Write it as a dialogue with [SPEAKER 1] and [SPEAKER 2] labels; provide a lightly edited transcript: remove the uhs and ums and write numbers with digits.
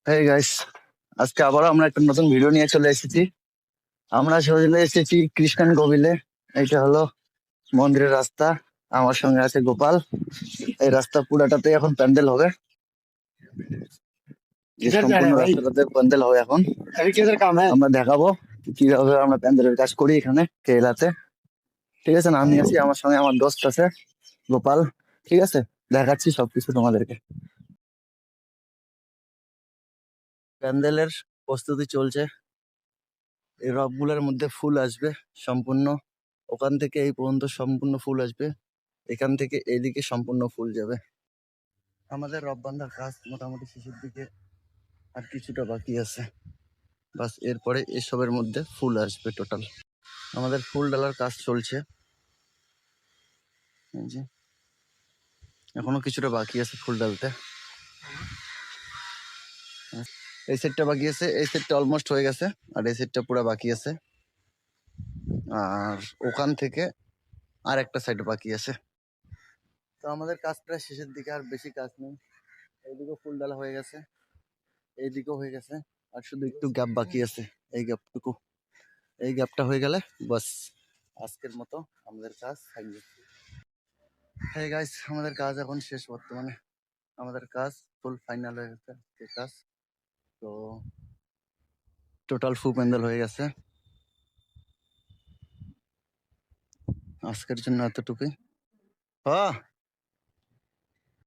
[SPEAKER 1] Hey guys, আজকে আবারও আমরা একটা নতুন ভিডিও নিয়ে চলে এসেছি। আমরা চলে এসেছি কৃষ্ণান কবিলে। এইটা হলো মন্দিরের রাস্তা। আমার সঙ্গে আছে গোপাল। এই রাস্তা পুরাটাতে এখন প্যান্ডেল হবে। এই সম্পূর্ণ রাস্তাটাতে প্যান্ডেল হবে এখন। আমরা দেখাবো কিভাবে আমরা প্যান্ডেলের কাজ করি এখানে কেরালাতে। ঠিক আছে না, আমি আছি, আমার সঙ্গে আমার দোস্ত আছে গোপাল। ঠিক আছে, দেখাচ্ছি সবকিছু তোমাদেরকে। প্যান্ডেলের প্রস্তুতি চলছে। এই রথগুলোর মধ্যে ফুল আসবে সম্পূর্ণ। ওখান থেকে এই পর্যন্ত সম্পূর্ণ ফুল আসবে। এখান থেকে এদিকে সম্পূর্ণ ফুল যাবে। আমাদের রথ বাঁধার কাজ মোটামুটি শেষের দিকে, আর কিছুটা বাকি আছে। বাস এরপরে এসবের মধ্যে ফুল আসবে টোটাল। আমাদের ফুল ডালার কাজ চলছে। এই যে এখনো কিছুটা বাকি আছে ফুল ডালতে। এই সেটটা বাকি আছে, এই সেটটা অলমোস্ট হয়ে গেছে, আর এই সেটটা পুরো বাকি আছে। আর ওখান থেকে আর একটা সাইড বাকি আছে। তো আমাদের কাজ প্রায় শেষের দিকে, আর বেশি কাজ নেই। এইদিকেও ফুল ডালা হয়ে গেছে, এইদিকেও হয়ে গেছে, আর শুধু একটু গ্যাপ বাকি আছে। এই গ্যাপটুকু, এই গ্যাপটা হয়ে গেলে বাস আজকের মতো আমাদের কাজ থাকবে। হ্যাঁ গাইস, আমাদের কাজ এখন শেষ। বর্তমানে আমাদের কাজ ফুল ফাইনাল হয়ে গেছে এই কাজ। তো টোটাল ফুল প্যান্ডেল হয়ে গেছে। আজকের জন্য এতটুকুই। হ্যাঁ।